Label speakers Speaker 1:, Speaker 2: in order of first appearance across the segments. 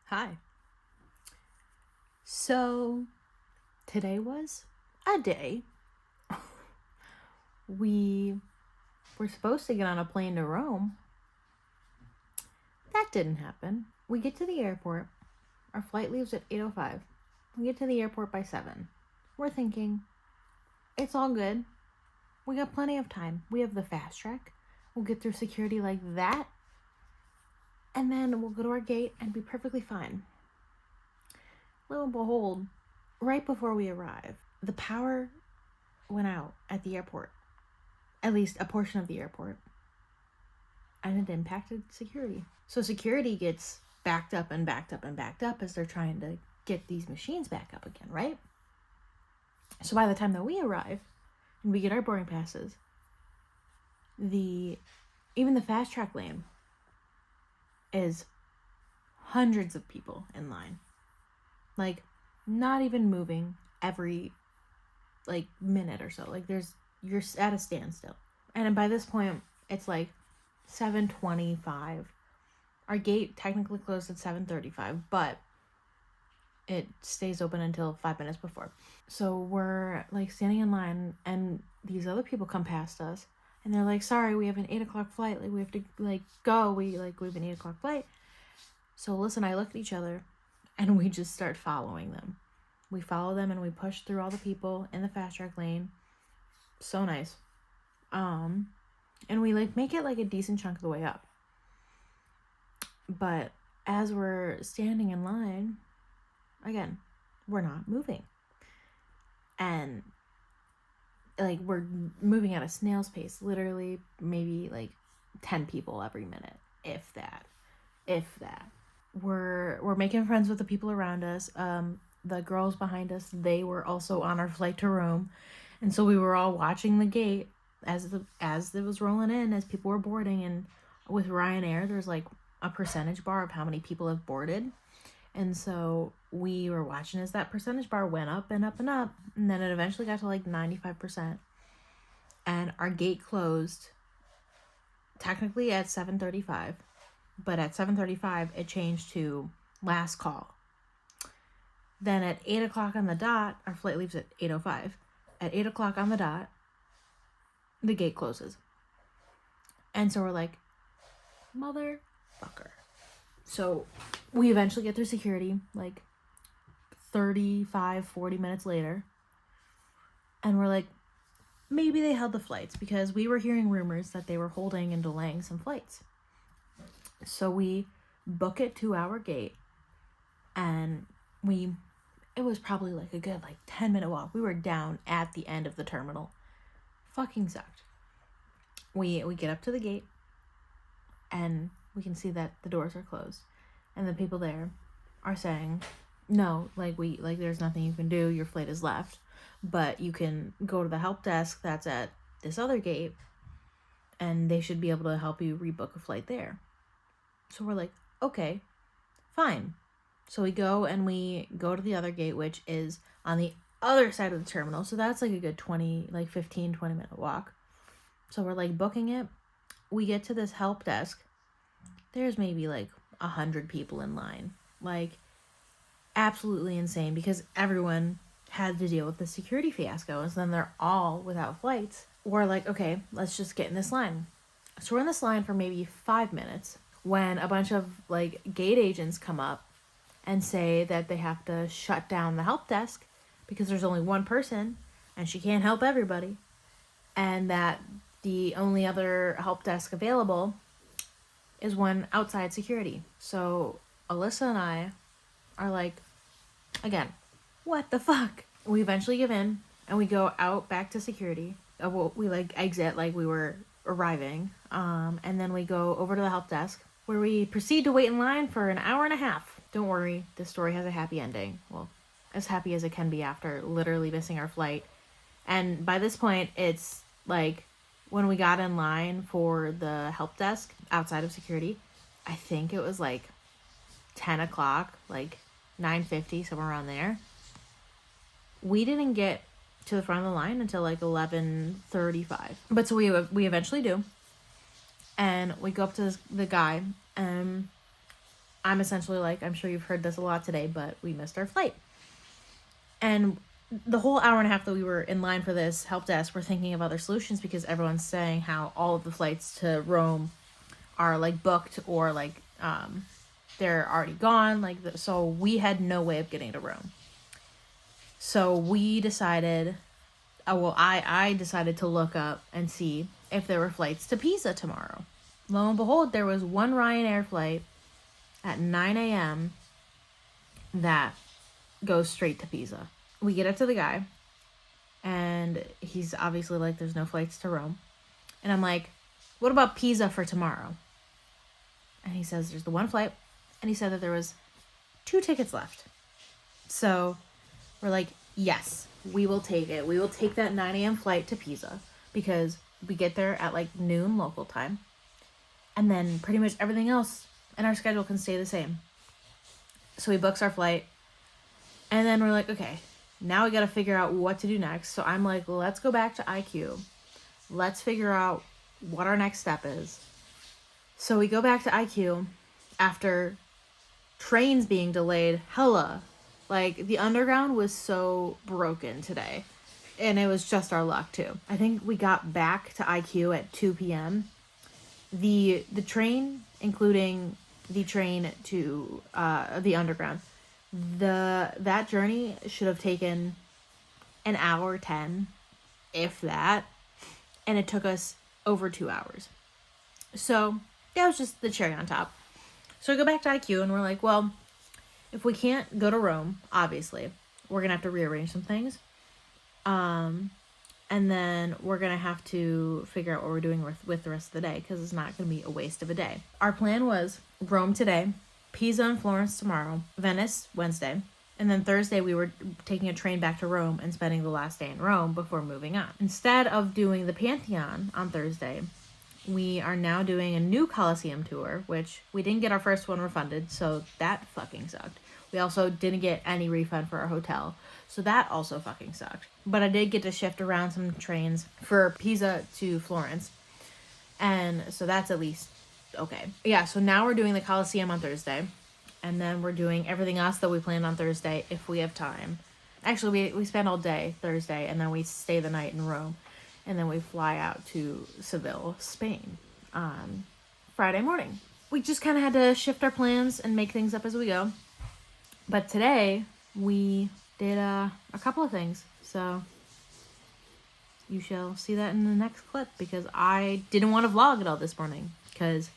Speaker 1: Hi. So, today was a day. We were supposed to get on a plane to Rome. That didn't happen. We get to the airport. Our flight leaves at 8:05. We get to the airport by 7. We're thinking, it's all good. We got plenty of time. We have the fast track. We'll get through security like that. And then we'll go to our gate and be perfectly fine. Lo and behold, right before we arrive, the power went out at the airport. At least a portion of the airport. And it impacted security. So security gets backed up and backed up and backed up as they're trying to get these machines back up again, right? So by the time that we arrive and we get our boarding passes, even the fast track lane is hundreds of people in line. Like, not even moving every minute or so. Like, you're at a standstill. And by this point, it's like 7:25. Our gate technically closed at 7:35, but it stays open until 5 minutes before. So we're like standing in line, and these other people come past us, and they're like, sorry, we have an 8 o'clock flight. Like, we have to go. We have an 8 o'clock flight. So Alyssa and I look at each other, and we just start following them. We follow them, and we push through all the people in the fast track lane. So nice. And we make it a decent chunk of the way up. But as we're standing in line, again, we're not moving. And we're moving at a snail's pace, literally maybe 10 people every minute, if that. We're making friends with the people around us. The girls behind us, they were also on our flight to Rome. And so we were all watching the gate as it was rolling in, as people were boarding. And with Ryanair, there's a percentage bar of how many people have boarded. And so we were watching as that percentage bar went up and up and up. And then it eventually got to 95%. And our gate closed technically at 7:35. But at 7:35, it changed to last call. Then at 8 o'clock on the dot, our flight leaves at 8:05. At 8 o'clock on the dot, the gate closes. And so we're like, motherfucker. So we eventually get through security, 35, 40 minutes later. And we're like, maybe they held the flights, because we were hearing rumors that they were holding and delaying some flights. So we book it to our gate, and it was probably a good 10-minute walk. We were down at the end of the terminal. Fucking sucked. We get up to the gate, and we can see that the doors are closed, and the people there are saying, no, there's nothing you can do. Your flight is left, but you can go to the help desk that's at this other gate, and they should be able to help you rebook a flight there. So we're like, okay, fine. So we go to the other gate, which is on the other side of the terminal. So that's a good 20 minute walk. So we're booking it. We get to this help desk. There's maybe 100 people in line. Absolutely insane, because everyone had to deal with the security fiasco. And so then they're all without flights. We're like, okay, let's just get in this line. So we're in this line for maybe 5 minutes when a bunch of gate agents come up and say that they have to shut down the help desk because there's only one person and she can't help everybody, and that the only other help desk available is one outside security. So Alyssa and I are like, again, what the fuck? We eventually give in, and we go out back to security. We exit we were arriving, and then we go over to the help desk, where we proceed to wait in line for an hour and a half. Don't worry, this story has a happy ending. Well, as happy as it can be after literally missing our flight. And by this point, it's when we got in line for the help desk outside of security, I think it was 10 o'clock, 9:50, somewhere around there. We didn't get to the front of the line until like 11:35. But so we eventually do. And we go up to the guy, and I'm essentially like, I'm sure you've heard this a lot today, but we missed our flight. And the whole hour and a half that we were in line for this help desk, we're thinking of other solutions because everyone's saying how all of the flights to Rome are like booked or like they're already gone. Like so we had no way of getting to Rome. So we decided, I decided to look up and see if there were flights to Pisa tomorrow. Lo and behold, there was one Ryanair flight at 9 a.m. that goes straight to Pisa. We get up to the guy, and he's obviously like, there's no flights to Rome. And I'm like, what about Pisa for tomorrow? And he says there's the one flight, and he said that there was 2 tickets left. So we're like, yes, we will take it. We will take that 9 a.m. flight to Pisa because we get there at like noon local time. And then pretty much everything else in our schedule can stay the same. So he books our flight. And then we're like, okay, now we got to figure out what to do next. So I'm like, let's go back to IQ. Let's figure out what our next step is. So we go back to IQ after trains being delayed hella. Like, the underground was so broken today. And it was just our luck, too. I think we got back to IQ at 2 p.m. The train, including the train to the underground, that journey should have taken an hour 10, if that. And it took us over 2 hours. So that was just the cherry on top. So we go back to IQ and we're like, well, if we can't go to Rome, obviously, we're going to have to rearrange some things. And then we're going to have to figure out what we're doing with the rest of the day because it's not going to be a waste of a day. Our plan was Rome today, Pisa and Florence tomorrow, Venice Wednesday, and then Thursday we were taking a train back to Rome and spending the last day in Rome before moving on. Instead of doing the Pantheon on Thursday, we are now doing a new Colosseum tour, which we didn't get our first one refunded, so that fucking sucked. We also didn't get any refund for our hotel, so that also fucking sucked. But I did get to shift around some trains for Pisa to Florence, and so that's at least okay. Yeah, so now we're doing the Colosseum on Thursday, and then we're doing everything else that we planned on Thursday if we have time. Actually, we spend all day Thursday, and then we stay the night in Rome, and then we fly out to Seville, Spain on Friday morning. We just kind of had to shift our plans and make things up as we go. But today, we did a couple of things. So you shall see that in the next clip because I didn't want to vlog it all this morning because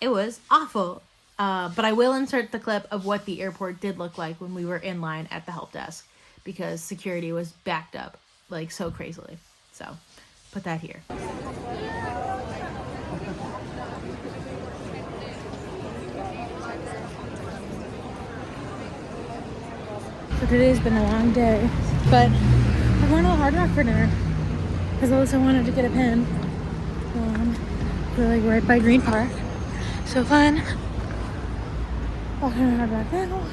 Speaker 1: it was awful. But I will insert the clip of what the airport did look like when we were in line at the help desk because security was backed up like so crazily. So put that here. So today's been a long day, but we're going to the Hard Rock for dinner because Alyssa wanted to get a pin. We're like right by Green Park. So fun. Walking to Hard Rock now.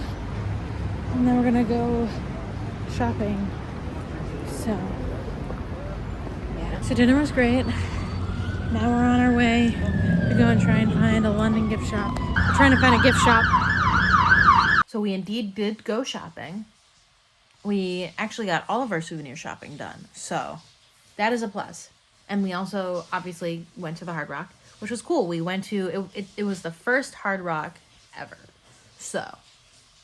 Speaker 1: And then we're going to go shopping. So, yeah. So dinner was great. Now we're on our way to go and try and find a London gift shop. We're trying to find a gift shop. So we indeed did go shopping. We actually got all of our souvenir shopping done. So that is a plus. And we also obviously went to the Hard Rock, which was cool. We went to, it was the first Hard Rock ever. So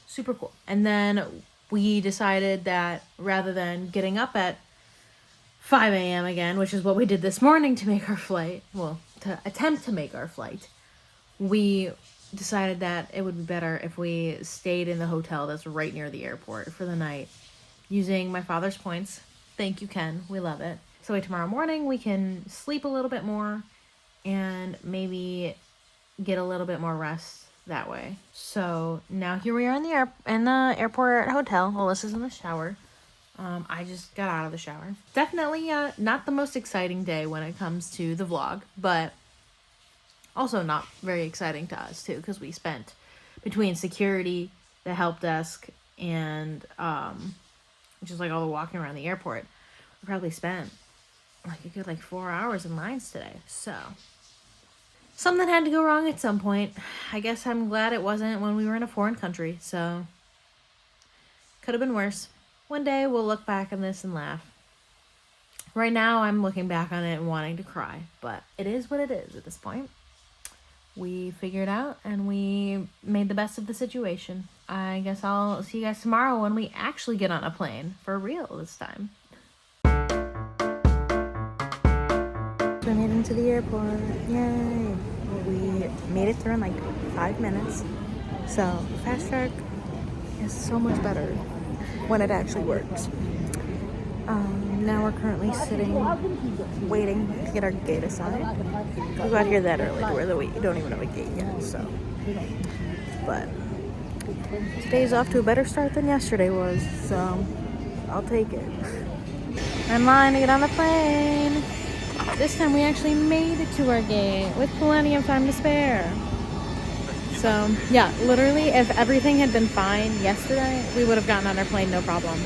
Speaker 1: super cool. And then we decided that rather than getting up at 5 a.m. again, which is what we did this morning to make our flight, well, to attempt to make our flight, we decided that it would be better if we stayed in the hotel that's right near the airport for the night using my father's points. Thank you, Ken. We love it. So tomorrow morning we can sleep a little bit more and maybe get a little bit more rest that way. So now here we are in the airport hotel. Alyssa's in the shower. I just got out of the shower. Definitely not the most exciting day when it comes to the vlog, but also not very exciting to us too, because we spent between security, the help desk, and which is like all the walking around the airport. We probably spent like a good like 4 hours in lines today. So something had to go wrong at some point. I guess I'm glad it wasn't when we were in a foreign country. So could have been worse. One day we'll look back on this and laugh. Right now I'm looking back on it and wanting to cry, but it is what it is at this point. We figured out and we made the best of the situation. I guess I'll see you guys tomorrow when we actually get on a plane for real this time. We made it into the airport. Yay! We made it through in like 5 minutes. So Fast Track is so much better when it actually works. Now we're currently sitting, waiting to get our gate assigned. We got here that early to where we don't even have a gate yet, so. But today's off to a better start than yesterday was, so I'll take it. I'm in line to get on the plane. This time we actually made it to our gate with plenty of time to spare. So yeah, literally if everything had been fine yesterday, we would have gotten on our plane no problem.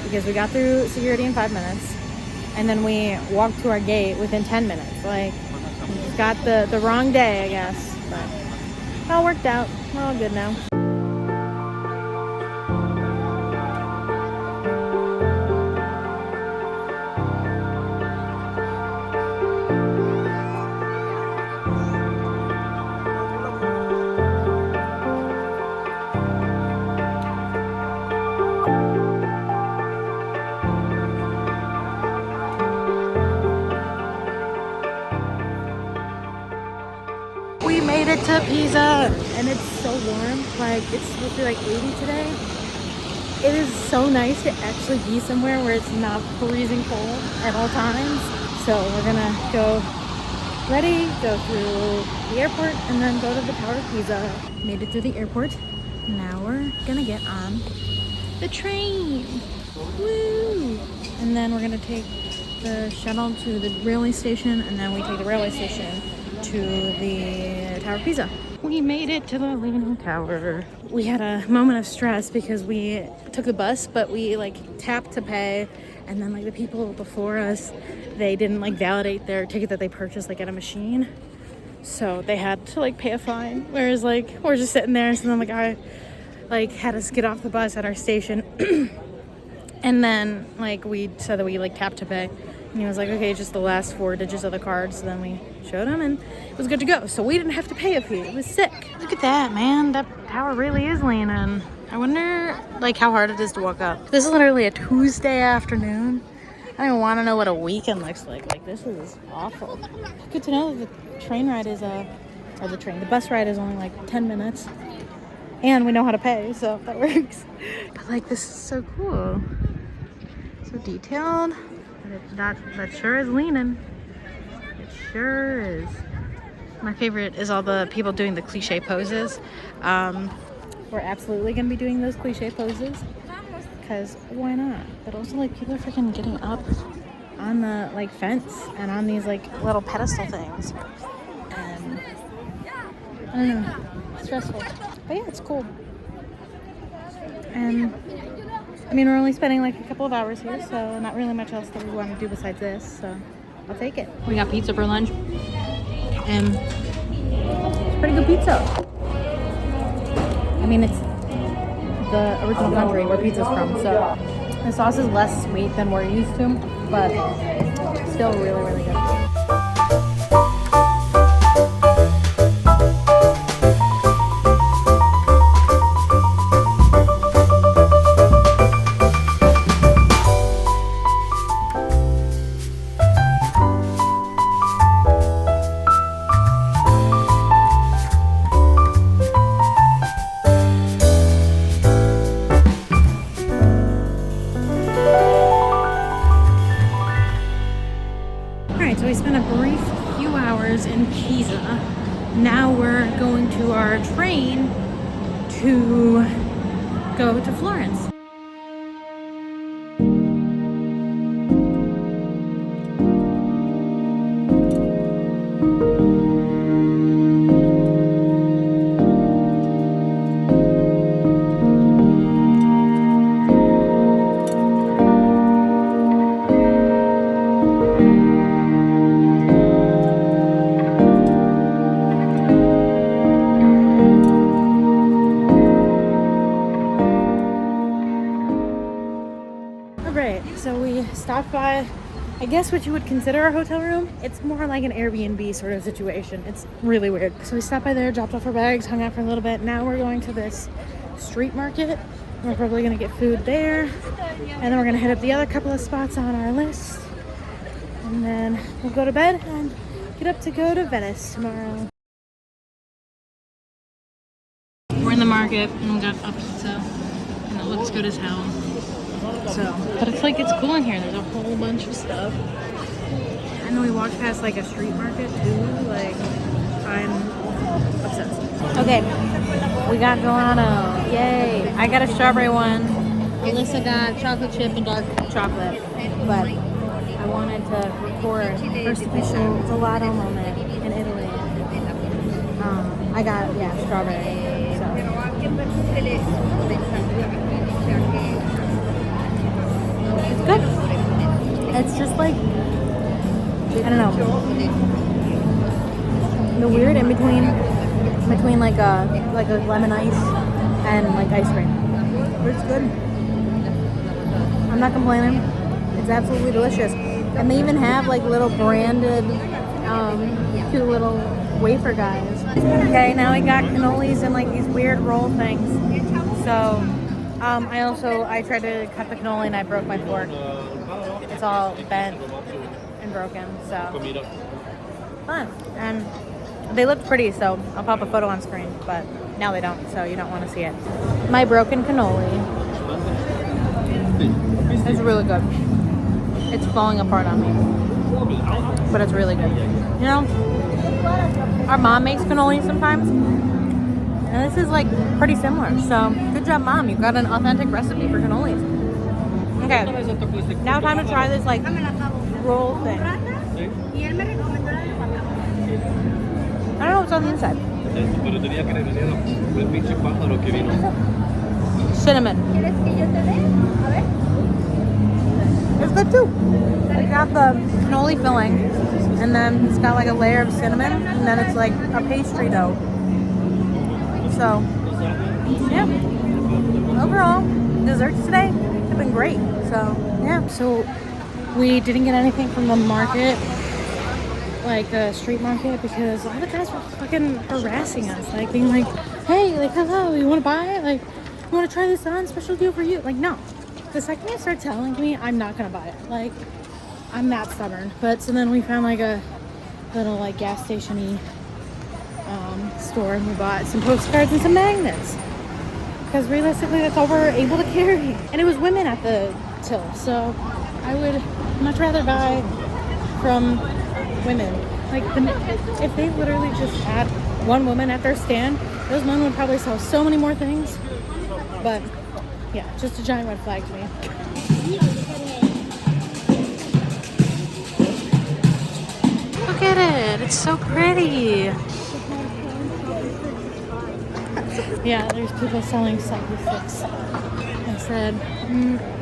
Speaker 1: Because we got through security in 5 minutes, and then we walked to our gate within 10 minutes. Like, we just got the wrong day, I guess. But it all worked out. We're all good now. We made it to Pisa, and it's so warm. Like, it's supposed to be like 80 today. It is so nice to actually be somewhere where it's not freezing cold at all times. So we're gonna go through the airport, and then go to the Tower of Pisa. Made it through the airport. Now we're gonna get on the train. Woo! And then we're gonna take the shuttle to the railway station, and then we take the railway station to the Tower of Pisa. We made it to the Leaning Tower. We had a moment of stress because we took the bus, but we like tapped to pay, and then like the people before us, they didn't like validate their ticket that they purchased like at a machine, so they had to like pay a fine. Whereas like we're just sitting there, so then the guy like had us get off the bus at our station, and then like we said that we like tapped to pay. And he was like, okay, just the last 4 digits of the card. So then we showed him, and it was good to go. So we didn't have to pay a fee. It was sick. Look at that, man. That tower really is leaning. I wonder, like, how hard it is to walk up. This is literally a Tuesday afternoon. I don't even want to know what a weekend looks like. Like, this is awful. Good to know that the train ride is, the bus ride is only, like, 10 minutes. And we know how to pay, so that works. But, like, this is so cool. So detailed. That sure is leaning. It sure is. My favorite is all the people doing the cliche poses. We're absolutely gonna be doing those cliche poses, because why not? But also, like, people are freaking getting up on the like fence and on these like little pedestal things, and I don't know, stressful. But yeah, it's cool. And I mean, we're only spending like a couple of hours here, so not really much else that we want to do besides this, so I'll take it. We got pizza for lunch, and it's pretty good pizza. I mean, it's the original country where pizza's from, so the sauce is less sweet than we're used to, but still really, really good. So we spent a brief few hours in Pisa. Now we're going to our train to go to Florence. Right, so we stopped by, I guess what you would consider a hotel room. It's more like an Airbnb sort of situation. It's really weird. So we stopped by there, dropped off our bags, hung out for a little bit. Now we're going to this street market. We're probably gonna get food there. And then we're gonna hit up the other couple of spots on our list. And then we'll go to bed and get up to go to Venice tomorrow. We're in the market and we got a pizza. And it looks good as hell. So, but it's like, it's cool in here. There's a whole bunch of stuff. And then we walked past like a street market too. Like, I'm obsessed. Okay, we got gelato. Yay. I got a strawberry one. Alyssa got chocolate chip and dark chocolate. But I wanted to record first official gelato moment in Italy. I got, yeah, strawberry. So. It's good. It's just like, I don't know, the weird in between like a lemon ice and like ice cream. But it's good. I'm not complaining. It's absolutely delicious. And they even have like little branded cute little wafer guys. Okay, now we got cannolis and like these weird roll things. So I tried to cut the cannoli and I broke my fork. It's all bent and broken, so fun. And they looked pretty, so I'll pop a photo on screen, but now they don't, so you don't want to see it. My broken cannoli. It's really good. It's falling apart on me, but it's really good. You know, our mom makes cannolis sometimes, and this is like pretty similar. So good job, Mom. You've got an authentic recipe for cannolis. Okay, now time to try this like roll thing. I don't know what's on the inside. Cinnamon. It's good too. We got the cannoli filling, and then it's got like a layer of cinnamon, and then it's like a pastry dough. So, yeah. Overall, desserts today have been great. So, yeah. So, we didn't get anything from the market, like a street market, because all the guys were fucking harassing us, like being like, hey, like, hello, you want to buy it? Like, you want to try this on? Special deal for you. Like, no. The second you start telling me, I'm not gonna buy it. Like, I'm that stubborn. But so then we found like a little like gas station-y store, and we bought some postcards and some magnets, because realistically that's all we're able to carry. And it was women at the till, so I would much rather buy from women. Like, if they literally just had one woman at their stand, those men would probably sell so many more things. But yeah, just a giant red flag to me. Look at it. It's so pretty. Yeah, there's people selling selfie-sticks. I said,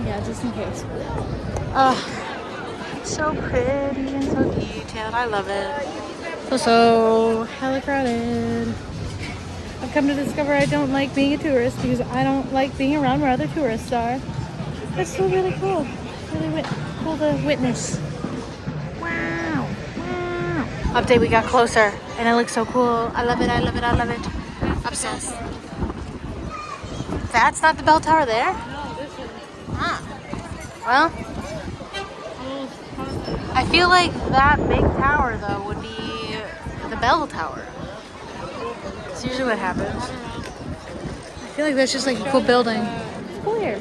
Speaker 1: yeah, just in case. So pretty and so detailed. I love it. So hella crowded. I've come to discover I don't like being a tourist because I don't like being around where other tourists are. It's still really cool. Really cool to witness. Wow. Wow. Update, we got closer and it looks so cool. I love it, I love it, I love it. Obsessed. That's not the bell tower there? No, this is. Ah. Well, I feel like that big tower though would be the bell tower. That's usually what happens. I feel like that's just like a cool building. It's cool here.